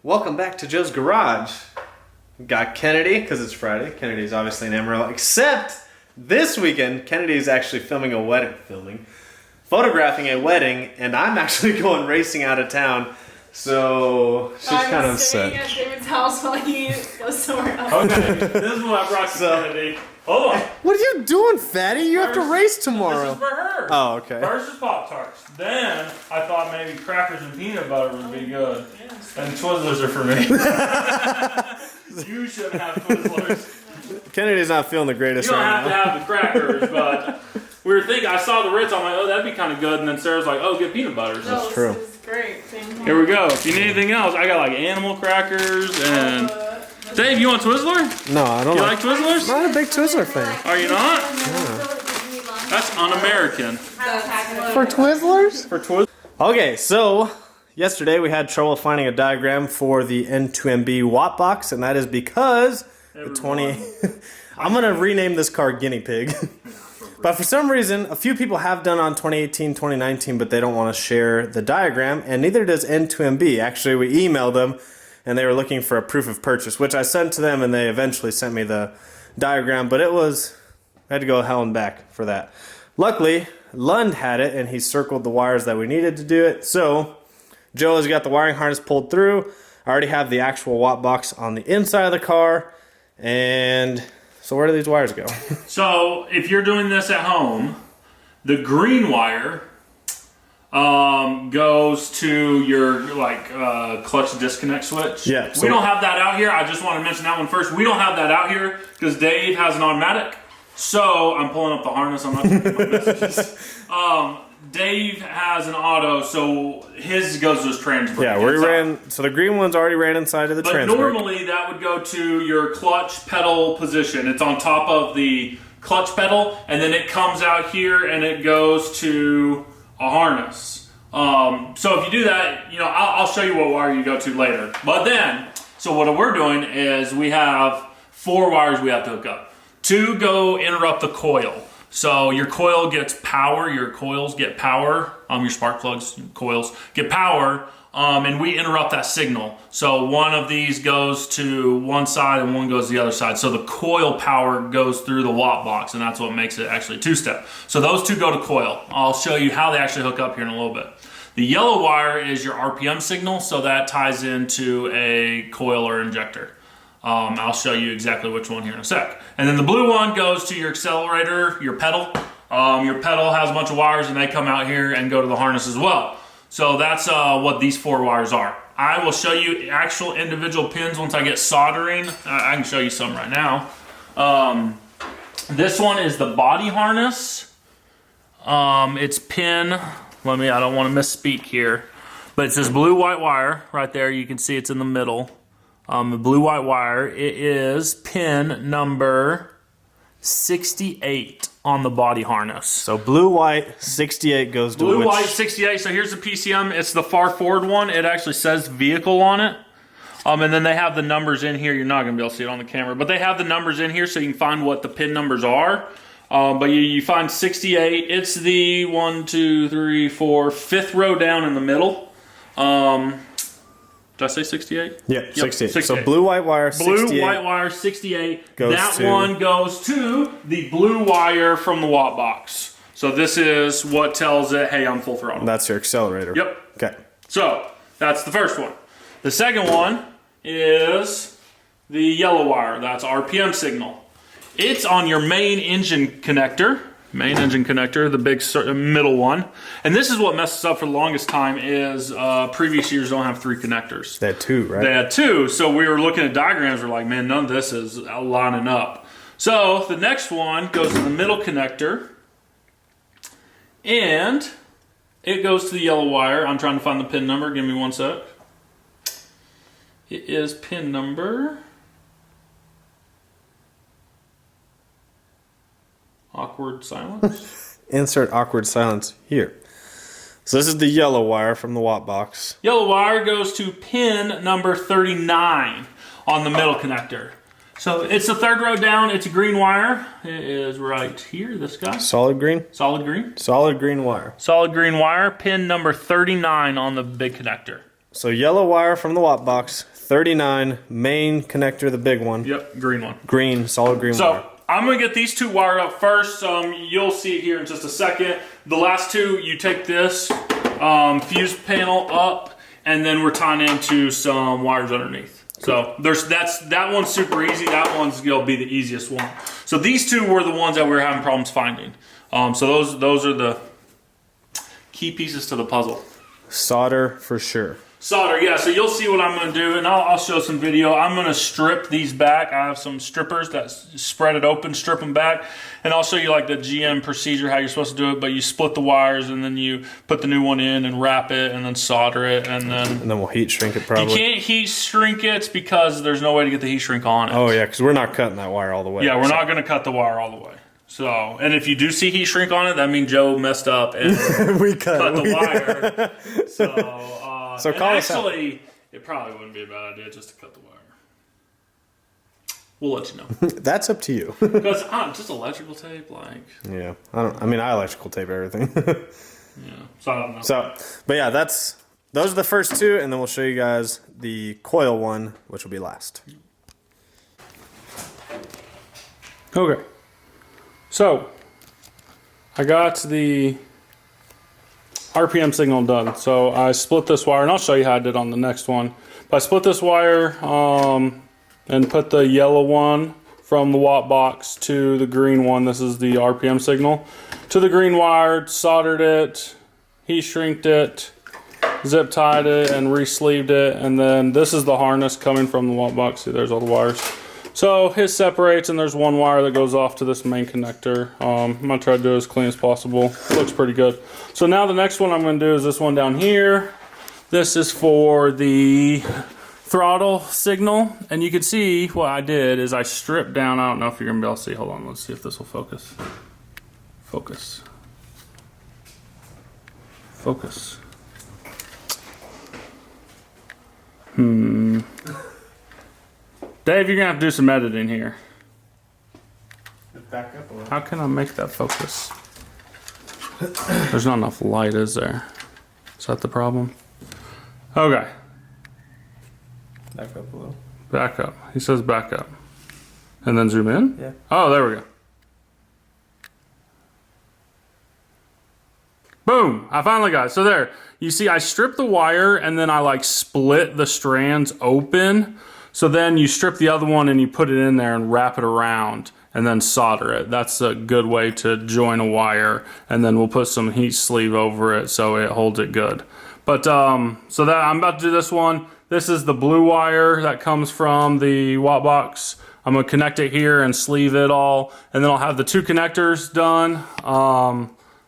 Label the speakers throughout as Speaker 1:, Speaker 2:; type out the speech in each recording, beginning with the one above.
Speaker 1: Welcome back to Joe's Garage. Got Kennedy, because it's Friday. Kennedy's obviously in Amarillo, except this weekend, Kennedy's actually photographing a wedding, and I'm actually going racing out of town. So she's kind of upset.
Speaker 2: I'm staying at David's house while he goes somewhere else.
Speaker 3: Okay, this is what I brought you, Kennedy. Hold on.
Speaker 1: What are you doing, fatty? You have to race tomorrow.
Speaker 3: This is for her.
Speaker 1: Oh, okay.
Speaker 3: First is Pop-Tarts. Then I thought maybe crackers and peanut butter would be good. And Twizzlers are for me. You should have Twizzlers.
Speaker 1: Kennedy's not feeling the greatest
Speaker 3: You don't
Speaker 1: right
Speaker 3: have
Speaker 1: now.
Speaker 3: to have the crackers, but we were thinking, I saw the Ritz, I'm like, oh, that'd be kind of good. And then Sarah's like, oh, get peanut butters.
Speaker 2: No,
Speaker 1: That's true.
Speaker 2: This is great. Same
Speaker 3: Here we go. If you need anything else, I got like animal crackers and... Dave, you want Twizzler?
Speaker 1: No, I don't
Speaker 3: You like Twizzlers?
Speaker 1: I'm not a big Twizzler fan.
Speaker 3: Are you not? That's un-American.
Speaker 1: For Twizzlers?
Speaker 3: For Twizzlers?
Speaker 1: Okay, so yesterday we had trouble finding a diagram for the N2MB watt box, and that is because the 20... I'm going to rename this car Guinea Pig. But for some reason, a few people have done on 2018, 2019, but they don't want to share the diagram, and neither does N2MB. Actually, we emailed them, and they were looking for a proof of purchase, which I sent to them, and they eventually sent me the diagram, but I had to go hell and back for that. Luckily, Lund had it, and he circled the wires that we needed to do it, so Joe has got the wiring harness pulled through. I already have the actual watt box on the inside of the car, and so where do these wires go?
Speaker 3: So, if you're doing this at home, the green wire goes to your clutch disconnect switch.
Speaker 1: Yeah.
Speaker 3: We don't have that out here. I just want to mention that one first. We don't have that out here because Dave has an automatic. So I'm pulling up the harness. I'm not checking my messages. Dave has an auto, so his goes to his trans brake.
Speaker 1: Yeah, we ran. So the green one's already ran inside of the trans brake.
Speaker 3: But normally that would go to your clutch pedal position. It's on top of the clutch pedal, and then it comes out here and it goes to a harness. So if you do that, I'll show you what wire you go to later. But then, so what we're doing is we have 4 wires we have to hook up. 2 go interrupt the coil. So your coil gets power, your coils get power, your spark plugs, coils get power, and we interrupt that signal. So one of these goes to one side and one goes to the other side. So the coil power goes through the watt box, and that's what makes it actually 2-step. So those 2 go to coil. I'll show you how they actually hook up here in a little bit. The yellow wire is your RPM signal, so that ties into a coil or injector. I'll show you exactly which one here in a sec. And then the blue one goes to your accelerator, your pedal. Your pedal has a bunch of wires and they come out here and go to the harness as well. So that's what these 4 wires are. I will show you actual individual pins once I get soldering. I can show you some right now. This one is the body harness. It's pin, I don't want to misspeak here, but it says blue white wire right there. You can see it's in the middle. The blue white wire, it is pin number 68 on the body harness.
Speaker 1: So blue white 68 goes to
Speaker 3: blue white 68. So here's the PCM. It's the far forward one. It actually says vehicle on it. And then they have the numbers in here. You're not going to be able to see it on the camera, but they have the numbers in here so you can find what the pin numbers are. But you find 68. It's the 5th row down in the middle. Did I say 68?
Speaker 1: Yeah,
Speaker 3: yep,
Speaker 1: 68. So blue white wire 68.
Speaker 3: Blue white wire 68. One goes to the blue wire from the watt box. So this is what tells it, hey, I'm full throttle.
Speaker 1: That's your accelerator.
Speaker 3: Yep.
Speaker 1: Okay.
Speaker 3: So that's the first one. The second one is the yellow wire. That's RPM signal. It's on your main engine connector. The big middle one. And this is what messes up for the longest time is previous years don't have 3 connectors.
Speaker 1: They had 2, right?
Speaker 3: They had 2. So we were looking at diagrams. We're like, man, none of this is lining up. So the next one goes to the middle connector. And it goes to the yellow wire. I'm trying to find the pin number. Give me one sec. It is pin number... Awkward silence.
Speaker 1: Insert awkward silence here. So this is the yellow wire from the watt box.
Speaker 3: Yellow wire goes to pin number 39 on the middle connector. So it's the 3rd row down. It's a green wire. It is right here, this guy.
Speaker 1: Solid green?
Speaker 3: Solid green.
Speaker 1: Solid green wire.
Speaker 3: Solid green wire. Pin number 39 on the big connector.
Speaker 1: So yellow wire from the watt box, 39, main connector, the big one.
Speaker 3: Yep, green one.
Speaker 1: Green, solid green wire.
Speaker 3: So I'm going to get these two wired up first. You'll see it here in just a second. The last two, you take this fuse panel up, and then we're tying into some wires underneath. So that one's super easy. That one's going to be the easiest one. So these two were the ones that we were having problems finding. So those are the key pieces to the puzzle.
Speaker 1: Solder for sure.
Speaker 3: Solder, yeah, so you'll see what I'm going to do, and I'll show some video. I'm going to strip these back. I have some strippers that spread it open, strip them back, and I'll show you like the GM procedure, how you're supposed to do it, but you split the wires, and then you put the new one in and wrap it, and then solder it, and then
Speaker 1: we'll heat shrink it probably.
Speaker 3: You can't heat shrink it because there's no way to get the heat shrink on it.
Speaker 1: Oh, yeah, because we're not cutting that wire all the way.
Speaker 3: Yeah, we're not going to cut the wire all the way. So, and if you do see heat shrink on it, that means Joe messed up and
Speaker 1: we cut
Speaker 3: the wire. So
Speaker 1: call us out.
Speaker 3: Actually, it probably wouldn't be a bad idea just to cut the wire. We'll let you know.
Speaker 1: That's up to you.
Speaker 3: Because just electrical tape, like.
Speaker 1: Yeah, I electrical tape everything.
Speaker 3: Yeah, so I don't know.
Speaker 1: So, but yeah, those are the first two, and then we'll show you guys the coil one, which will be last.
Speaker 3: Okay. So, I got the RPM signal done. So I split this wire, and I'll show you how I did on the next one. But I split this wire and put the yellow one from the watt box to the green one. This is the RPM signal. To the green wire, soldered it, heat shrinked it, zip tied it, and re-sleeved it. And then this is the harness coming from the watt box. See, there's all the wires. So his separates, and there's one wire that goes off to this main connector. I'm going to try to do it as clean as possible. It looks pretty good. So now the next one I'm going to do is this one down here. This is for the throttle signal. And you can see what I did is I stripped down. I don't know if you're going to be able to see. Hold on, let's see if this will focus. Focus. Focus. Dave, you're going to have to do some editing here.
Speaker 1: Back up a little.
Speaker 3: How can I make that focus? There's not enough light, is there? Is that the problem? Okay.
Speaker 1: Back up a little.
Speaker 3: Back up. He says back up. And then zoom in?
Speaker 1: Yeah.
Speaker 3: Oh, there we go. Boom! I finally got it. So there. You see, I stripped the wire and then I like split the strands open. So then you strip the other one and you put it in there and wrap it around and then solder it. That's a good way to join a wire. And then we'll put some heat sleeve over it so it holds it good. But so that I'm about to do this one. This is the blue wire that comes from the watt box. I'm gonna connect it here and sleeve it all. And then I'll have the two connectors done.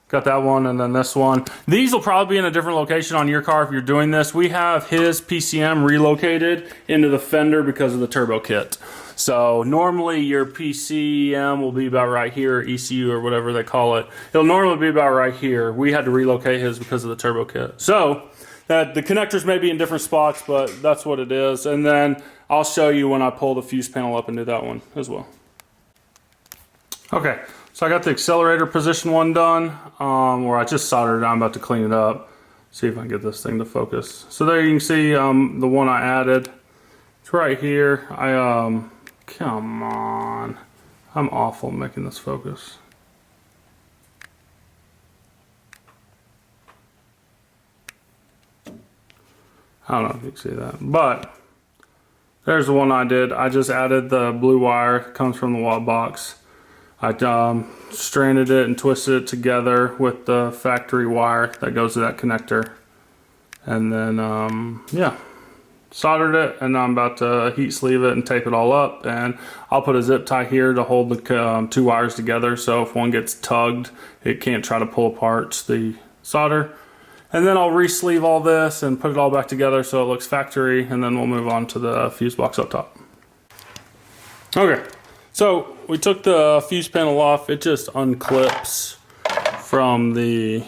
Speaker 3: Got that one and then this one. These will probably be in a different location on your car if you're doing this. We have his PCM relocated into the fender because of the turbo kit. So normally your PCM will be about right here, ECU or whatever they call it. It'll normally be about right here. We had to relocate his because of the turbo kit. So that the connectors may be in different spots, but that's what it is. And then I'll show you when I pull the fuse panel up and do that one as well. Okay. So I got the accelerator position one done, where I just soldered it. I'm about to clean it up. See if I can get this thing to focus. So there you can see the one I added. It's right here. Come on. I'm awful at making this focus. I don't know if you can see that, but there's the one I did. I just added the blue wire. It comes from the watt box. I stranded it and twisted it together with the factory wire that goes to that connector. And then, yeah, soldered it, and I'm about to heat sleeve it and tape it all up. And I'll put a zip tie here to hold the two wires together, so if one gets tugged, it can't try to pull apart the solder. And then I'll re-sleeve all this and put it all back together so it looks factory, and then we'll move on to the fuse box up top. Okay. So we took the fuse panel off. It just unclips from the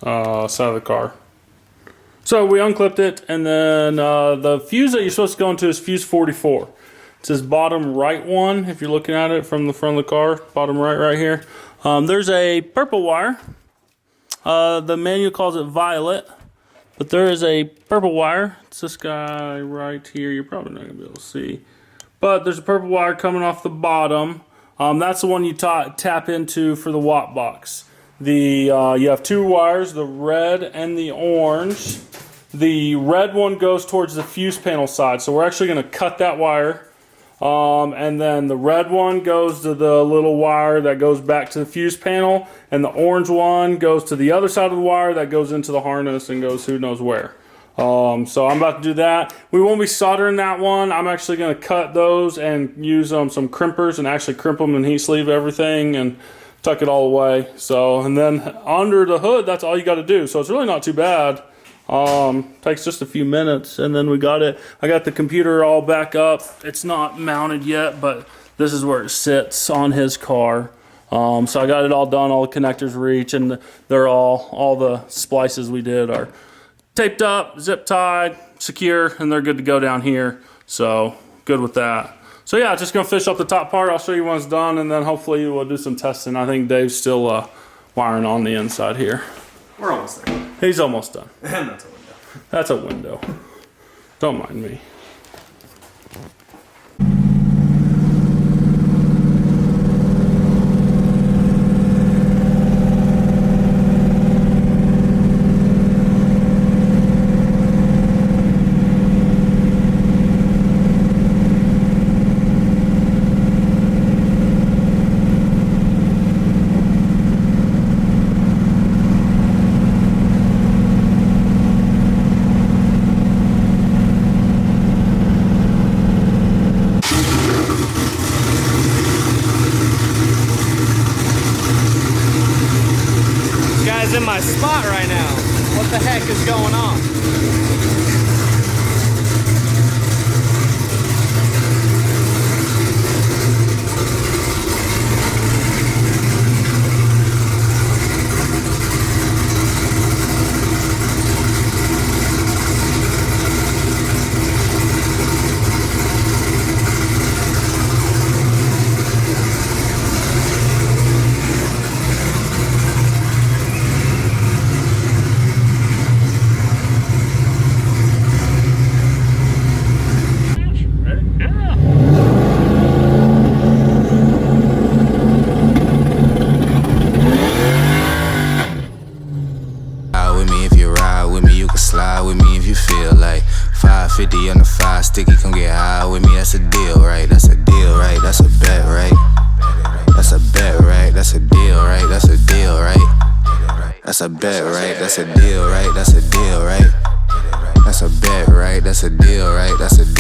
Speaker 3: side of the car. So we unclipped it, and then the fuse that you're supposed to go into is fuse 44. It's this bottom right one, if you're looking at it from the front of the car, bottom right here. There's a purple wire. The manual calls it violet, But there is a purple wire. It's this guy right here. You're probably not going to be able to see. But there's a purple wire coming off the bottom. That's the one you tap into for the watt box. You have two wires, the red and the orange. The red one goes towards the fuse panel side, so we're actually going to cut that wire. And then the red one goes to the little wire that goes back to the fuse panel, and the orange one goes to the other side of the wire that goes into the harness and goes who knows where. So I'm about to do that. We won't be soldering that one. I'm actually going to cut those and use some crimpers and actually crimp them and heat sleeve everything and tuck it all away. So, and then under the hood, that's all you got to do. So it's really not too bad. Takes just a few minutes, and then we got it. I got the computer all back up. It's not mounted yet, but this is where it sits on his car. So I got it all done. All the connectors reach, and they're all the splices we did are taped up, zip tied, secure, and they're good to go down here. So good with that. So yeah, just gonna finish up the top part. I'll show you when it's done, and then hopefully we'll do some testing. I think Dave's still wiring on the inside here.
Speaker 1: We're almost there.
Speaker 3: He's almost done.
Speaker 1: And that's a window.
Speaker 3: That's a window. Don't mind me.
Speaker 1: In my spot right now. What the heck is going on?
Speaker 4: Slide with me if you feel like 550 on the 5 sticky, come get high with me. That's a deal, right? That's a deal, right? That's a bet, right? That's a bet, right? That's a deal, right? That's a deal, right? That's a bet, right? That's a deal, right? That's a deal, right? That's a bet, right? That's a deal, right? That's a deal.